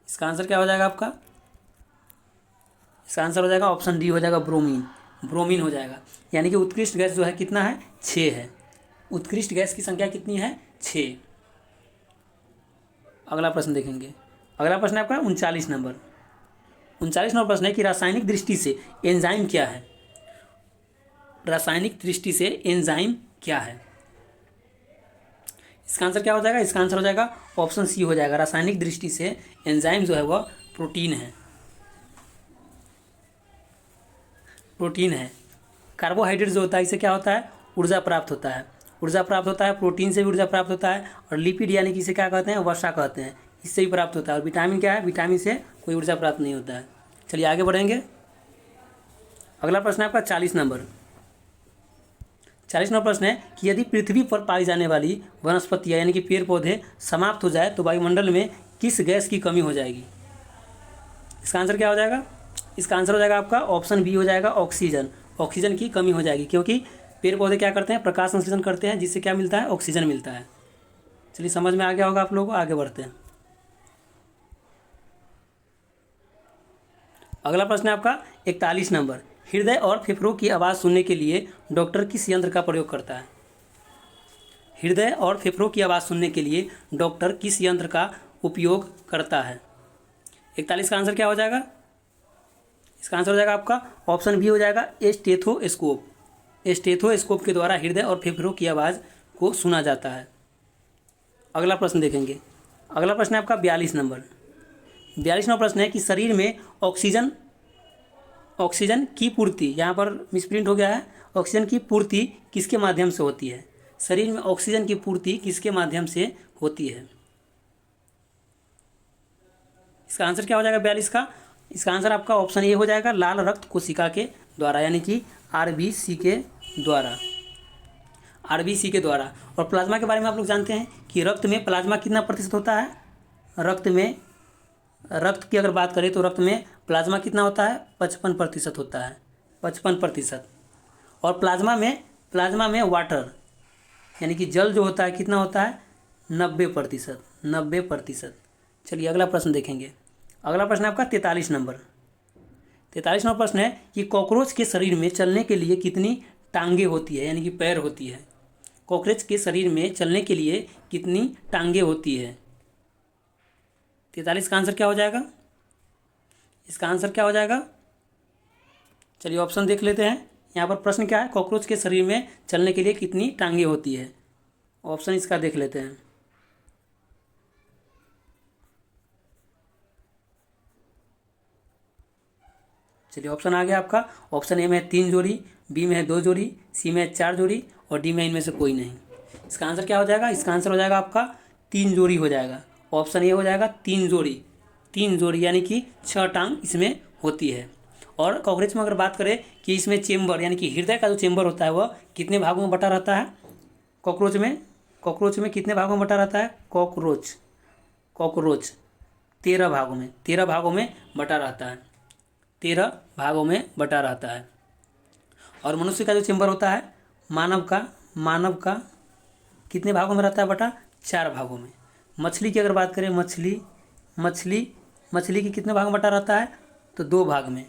इसका आंसर क्या हो जाएगा आपका? इसका आंसर हो जाएगा ऑप्शन डी हो जाएगा ब्रोमीन। ब्रोमीन हो जाएगा। यानी कि उत्कृष्ट गैस जो है कितना है? 6 है। उत्कृष्ट गैस की संख्या कितनी है? 6। अगला प्रश्न देखेंगे। अगला प्रश्न है आपका 39 नंबर। 39 नंबर प्रश्न है कि रासायनिक दृष्टि से एंजाइम क्या है। रासायनिक दृष्टि से एंजाइम क्या है। इसका आंसर क्या हो जाएगा, इसका आंसर हो जाएगा ऑप्शन सी हो जाएगा। रासायनिक दृष्टि से एंजाइम जो है वह प्रोटीन है, प्रोटीन है। कार्बोहाइड्रेट जो होता है इससे क्या होता है, ऊर्जा प्राप्त होता है, ऊर्जा प्राप्त होता है, प्रोटीन से भी ऊर्जा प्राप्त होता है। और लिपिड यानी कि इसे क्या कहते हैं, वसा कहते हैं, इससे भी प्राप्त होता है। और विटामिन क्या है, विटामिन से कोई ऊर्जा प्राप्त नहीं होता है। चलिए आगे बढ़ेंगे। अगला प्रश्न है आपका 40 नंबर। 40 नंबर प्रश्न है कि यदि पृथ्वी पर पाई जाने वाली वनस्पतियाँ यानी कि पेड़ पौधे समाप्त हो जाए तो वायुमंडल में किस गैस की कमी हो जाएगी। इसका आंसर क्या हो जाएगा, इसका आंसर हो जाएगा आपका ऑप्शन बी हो जाएगा, ऑक्सीजन। ऑक्सीजन की कमी हो जाएगी, क्योंकि पेड़ पौधे क्या करते हैं, प्रकाश संश्लेषण करते हैं, जिससे क्या मिलता है, ऑक्सीजन मिलता है। चलिए समझ में आ गया होगा आप लोगों को, आगे बढ़ते हैं। अगला प्रश्न है आपका 41 नंबर। हृदय और फेफड़ों की आवाज़ सुनने के लिए डॉक्टर किस यंत्र का प्रयोग करता है। हृदय और फेफड़ों की आवाज़ सुनने के लिए डॉक्टर किस यंत्र का उपयोग करता है। 41 का आंसर क्या हो जाएगा, इसका आंसर हो जाएगा आपका ऑप्शन बी हो जाएगा, स्टेथोस्कोप। स्टेथोस्कोप के द्वारा हृदय और फेफड़ों की आवाज़ को सुना जाता है। अगला प्रश्न देखेंगे। अगला प्रश्न है आपका 42 नंबर। 42 नंबर प्रश्न है कि शरीर में ऑक्सीजन की पूर्ति, यहाँ पर मिसप्रिंट हो गया है, ऑक्सीजन की पूर्ति किसके माध्यम से होती है। शरीर में ऑक्सीजन की पूर्ति किसके माध्यम से होती है। इसका आंसर क्या हो जाएगा 42 का, इसका आंसर आपका ऑप्शन ए हो जाएगा, लाल रक्त कोशिका के द्वारा, यानी कि आरबीसी के द्वारा, आरबीसी के द्वारा। और प्लाज्मा के बारे में आप लोग जानते हैं कि रक्त में प्लाज्मा कितना प्रतिशत होता है। रक्त की अगर बात करें तो रक्त में प्लाज्मा कितना होता है, 55% होता है, 55%। और प्लाज्मा में वाटर यानी कि जल जो होता है कितना होता है, 90%, 90%। चलिए अगला प्रश्न देखेंगे। अगला प्रश्न है आपका 43 नंबर। 43 नंबर प्रश्न है कि कॉकरोच के शरीर में चलने के लिए कितनी टांगे होती है, यानी कि पैर होती है। कॉकरोच के शरीर में चलने के लिए कितनी टांगे होती है। 43 का आंसर क्या हो जाएगा, इसका आंसर क्या हो जाएगा, चलिए ऑप्शन देख लेते हैं। यहाँ पर प्रश्न क्या है, कॉकरोच के शरीर में चलने के लिए कितनी टांगे होती है। ऑप्शन इसका देख लेते हैं। चलिए ऑप्शन आ गया आपका, ऑप्शन ए में है 3 जोड़ी, बी में है 2 जोड़ी, सी में है 4 जोड़ी और डी में इनमें से कोई नहीं। इसका आंसर क्या हो जाएगा, इसका आंसर हो जाएगा आपका 3 जोड़ी हो जाएगा। ऑप्शन ए हो जाएगा 3 जोड़ी, 3 जोड़ी यानी कि 6 टांग इसमें होती है। और कॉकरोच में अगर बात करें कि इसमें चेम्बर यानी कि हृदय का जो चेम्बर होता है वह कितने भागों में बटा रहता है। कॉकरोच में कितने भागों में बटा रहता है, कॉकरोच 13 भागों में, 13 भागों में बटा रहता है, 13 भागों में बटा रहता है। और मनुष्य का जो चेम्बर होता है, मानव का कितने भागों में रहता है, बटा 4 भागों में। मछली की अगर बात करें, मछली की कितने भाग में बटा रहता है, तो 2 भाग में,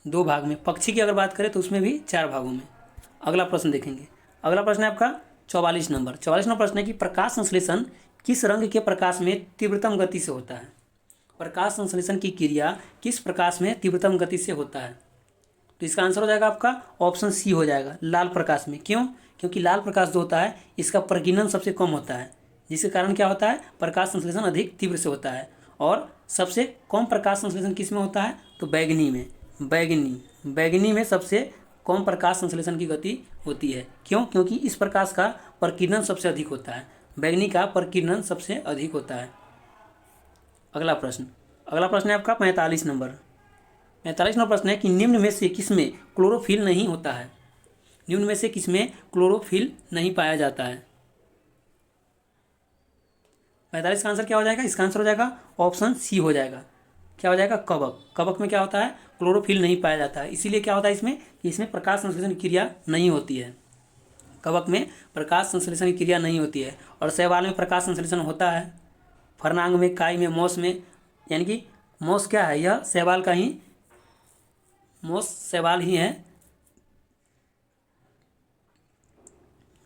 2 भाग में। पक्षी की अगर बात करें तो उसमें भी 4 भागों में। अगला प्रश्न देखेंगे। अगला प्रश्न है आपका 44 नंबर। 44 नंबर प्रश्न है कि प्रकाश संश्लेषण किस रंग के प्रकाश में तीव्रतम गति से होता है। प्रकाश संश्लेषण की क्रिया किस प्रकाश में तीव्रतम गति से होता है। तो इसका आंसर हो जाएगा आपका ऑप्शन सी हो जाएगा, लाल प्रकाश में। क्यों, क्योंकि लाल प्रकाश जो होता है इसका प्रकीर्णन सबसे कम होता है, जिसके कारण क्या होता है, प्रकाश संश्लेषण अधिक तीव्र से होता है। और सबसे कम प्रकाश संश्लेषण किस में होता है, तो बैगनी में, बैगनी में सबसे कम प्रकाश संश्लेषण की गति होती है। क्यों, क्योंकि इस प्रकाश का प्रकीर्णन सबसे अधिक होता है, बैगनी का प्रकीर्णन सबसे अधिक होता है। अगला प्रश्न है आपका 45 नंबर। 45 नंबर प्रश्न है कि निम्न में से किसमें क्लोरोफिल नहीं होता है। निम्न में से किसमें क्लोरोफिल नहीं पाया जाता है। 45 का आंसर क्या हो जाएगा, इसका आंसर हो जाएगा ऑप्शन सी हो जाएगा, क्या हो जाएगा, कवक। कवक में क्या होता है, क्लोरोफिल नहीं पाया जाता है। इसीलिए क्या होता है इसमें कि इसमें प्रकाश संश्लेषण की क्रिया नहीं होती है। कवक में प्रकाश संश्लेषण की क्रिया नहीं होती है। और शैवाल में प्रकाश संश्लेषण होता है, फर्नांग में, काई में, मॉस में। यानी कि मॉस क्या है, यह शैवाल का ही, मॉस शैवाल ही है।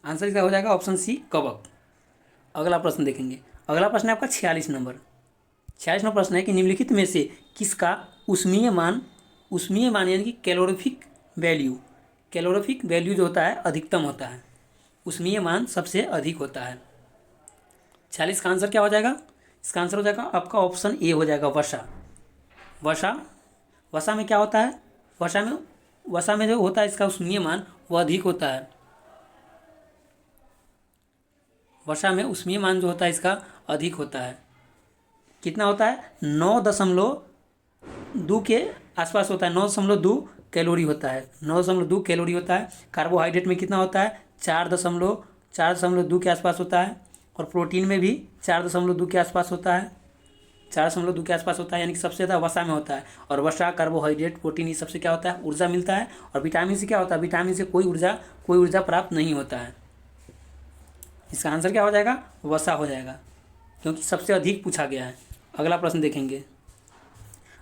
आंसर इसका हो जाएगा ऑप्शन सी, कवक। अगला प्रश्न देखेंगे। अगला प्रश्न है आपका 46 नंबर। 46 नंबर प्रश्न है कि निम्नलिखित में से किसका ऊष्मीय मान यानी कि कैलोरीफिक वैल्यू जो होता है अधिकतम होता है, ऊष्मीय मान सबसे अधिक होता है। 46 का आंसर क्या हो जाएगा? इसका आंसर हो जाएगा आपका ऑप्शन ए हो जाएगा, वसा में क्या होता है? वसा में जो होता है इसका ऊष्मीय मान वो अधिक होता है। वसा में ऊष्मीय मान जो होता है इसका अधिक होता है। कितना होता है? 9.2 के आसपास होता है, 9.2 कैलोरी होता है, 9.2 कैलोरी होता है। कार्बोहाइड्रेट में कितना होता है? 4.2 के आसपास होता है। और प्रोटीन में भी 4.2 के आसपास होता है, 4.2 के आसपास होता है, यानी कि सबसे ज़्यादा वसा में होता है। और वसा, कार्बोहाइड्रेट, प्रोटीन, ये सबसे क्या होता है? ऊर्जा मिलता है। और विटामिन से क्या होता है? विटामिन से कोई ऊर्जा प्राप्त नहीं होता है। इसका आंसर क्या हो जाएगा? वसा हो जाएगा, क्योंकि सबसे अधिक पूछा गया है। अगला प्रश्न देखेंगे।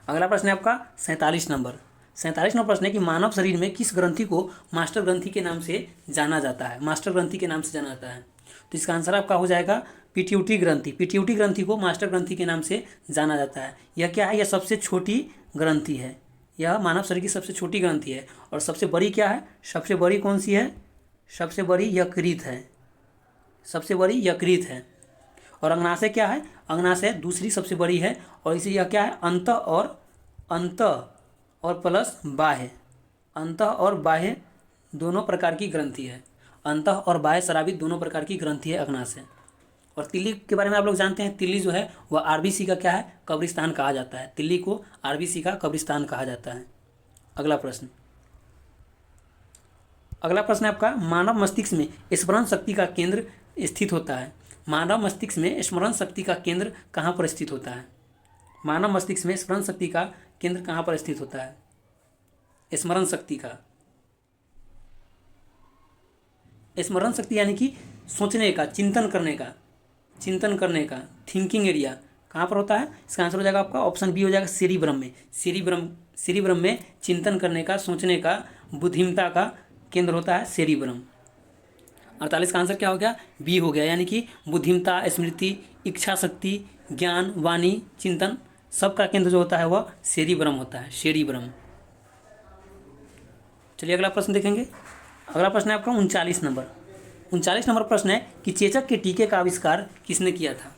अगला प्रश्न है आपका 47 नंबर प्रश्न है कि मानव शरीर में किस ग्रंथि को मास्टर ग्रंथि के नाम से जाना जाता है? मास्टर ग्रंथि के नाम से जाना जाता है। तो इसका आंसर आपका हो जाएगा पिट्यूटरी ग्रंथि को मास्टर ग्रंथि के नाम से जाना जाता है। यह क्या है? यह सबसे छोटी ग्रंथि है। यह मानव शरीर की सबसे छोटी ग्रंथि है। और सबसे बड़ी क्या है? सबसे बड़ी कौन सी है? सबसे बड़ी यकृत है, सबसे बड़ी यकृत है। और अग्नाशय क्या है? अग्नाशय दूसरी सबसे बड़ी है। और इसे यह क्या है? अंत और प्लस बाह्य, अंत और बाह्य दोनों प्रकार की ग्रंथि है। अंत और बाह्य स्रावित दोनों प्रकार की ग्रंथि है अग्नाशय। और तिल्ली के बारे में आप लोग जानते हैं, तिल्ली जो है वह आरबीसी का क्या है? कब्रिस्तान कहा जाता है। तिल्ली को आरबीसी का कब्रिस्तान कहा जाता है। अगला प्रश्न है आपका, मानव मस्तिष्क में स्मरण शक्ति का केंद्र स्थित होता है। मानव मस्तिष्क में स्मरण शक्ति का केंद्र कहाँ पर स्थित होता है? मानव मस्तिष्क में स्मरण शक्ति का केंद्र कहाँ पर स्थित होता है? स्मरण शक्ति यानी कि सोचने का, चिंतन करने का थिंकिंग एरिया कहाँ पर होता है? इसका आंसर हो जाएगा आपका ऑप्शन बी हो जाएगा, सेरिब्रम में। सेरिब्रम में चिंतन करने का, सोचने का, बुद्धिमत्ता का केंद्र होता है सेरिब्रम। 48 का आंसर क्या हो गया? बी हो गया, यानी कि बुद्धिमत्ता, स्मृति, इच्छा शक्ति, ज्ञान, वाणी, चिंतन सबका केंद्र जो होता है वह सेरिब्रम होता है, सेरिब्रम। चलिए अगला प्रश्न देखेंगे। अगला प्रश्न है आपका 39 नंबर प्रश्न है कि चेचक के टीके का आविष्कार किसने किया था?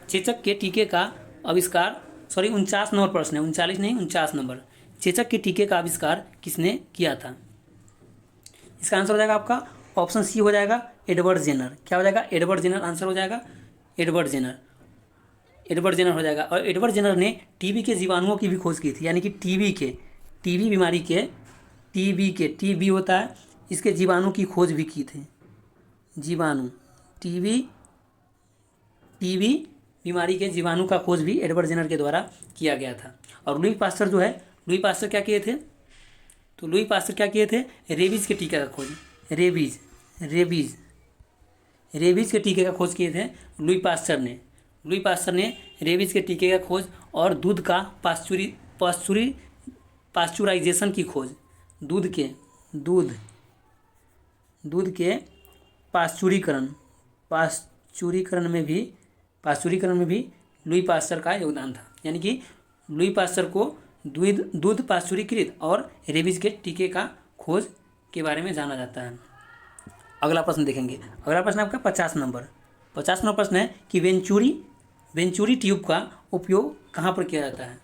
चेचक के टीके का आविष्कार 49 नंबर प्रश्न है, 39 नहीं 49 नंबर। चेचक के टीके का आविष्कार किसने किया था? इसका आंसर हो जाएगा आपका ऑप्शन सी हो जाएगा, एडवर्ड जेनर। क्या हो जाएगा? एडवर्ड जेनर आंसर हो जाएगा, एडवर्ड जेनर हो जाएगा। और एडवर्ड जेनर ने टीबी के जीवाणुओं की भी खोज की थी, यानी कि टीबी बीमारी के टीबी होता है, इसके जीवाणु की खोज भी की थी। जीवाणु, टीबी बीमारी के जीवाणु का खोज भी एडवर्ड जेनर के द्वारा किया गया था। और लुई पास्चर जो है, लुई पास्चर क्या किए थे? तो लुई पास्चर क्या किए थे? रेबीज के टीके का खोज, रेबीज के टीके का खोज किए थे लुई पास्चर ने रेबीज के टीके का खोज और दूध का पास्चुराइजेशन की खोज, दूध के पास्चुरीकरण में भी लुई पास्चर का योगदान था। यानी कि लुई पास्चर को दूध पास्चुरीकृत और रेबीज के टीके का खोज के बारे में जाना जाता है। अगला प्रश्न देखेंगे। अगला प्रश्न आपका 50 नंबर प्रश्न है कि वेंचुरी ट्यूब का उपयोग कहाँ पर किया जाता है?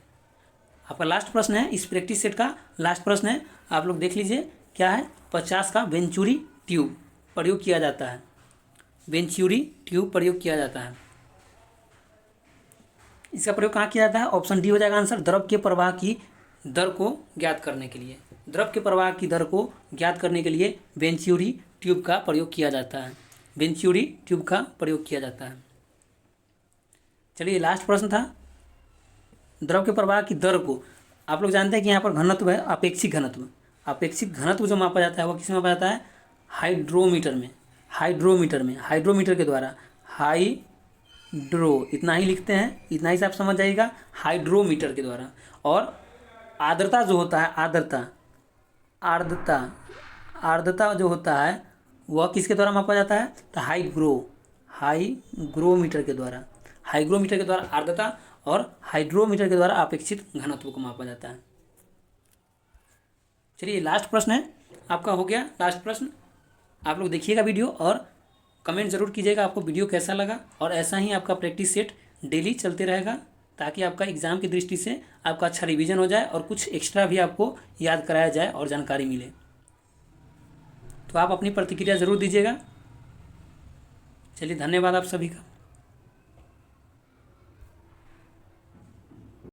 आपका लास्ट प्रश्न है, इस प्रैक्टिस सेट का लास्ट प्रश्न है, आप लोग देख लीजिए क्या है। 50 का वेंचुरी ट्यूब प्रयोग किया जाता है, वेंचुरी ट्यूब प्रयोग किया जाता है। इसका प्रयोग कहाँ किया जाता है? ऑप्शन डी हो जाएगा आंसर, द्रव के प्रवाह की दर को ज्ञात करने के लिए। द्रव के प्रवाह की दर को ज्ञात करने के लिए वेंचुरी ट्यूब का प्रयोग किया जाता है, वेंचुरी ट्यूब का प्रयोग किया जाता है। चलिए लास्ट प्रश्न था, द्रव के प्रवाह की दर को आप लोग जानते हैं कि यहाँ पर घनत्व है, अपेक्षिक घनत्व जो मापा जाता है वो किस में मापा जाता है? हाइड्रोमीटर के द्वारा। इतना ही लिखते हैं, इतना ही से आप समझ जाइएगा, हाइड्रोमीटर के द्वारा। और आर्द्रता जो होता है, आर्द्रता जो होता है वह किसके द्वारा मापा जाता है? तो हाईग्रोमीटर के द्वारा आर्द्रता और हाइड्रोमीटर के द्वारा अपेक्षित घनत्व को मापा जाता है। चलिए लास्ट प्रश्न है आपका, हो गया लास्ट प्रश्न। आप लोग देखिएगा वीडियो और कमेंट ज़रूर कीजिएगा आपको वीडियो कैसा लगा, और ऐसा ही आपका प्रैक्टिस सेट डेली चलते रहेगा ताकि आपका एग्ज़ाम की दृष्टि से आपका अच्छा रिवीजन हो जाए और कुछ एक्स्ट्रा भी आपको याद कराया जाए और जानकारी मिले। तो आप अपनी प्रतिक्रिया ज़रूर दीजिएगा। चलिए धन्यवाद आप सभी का।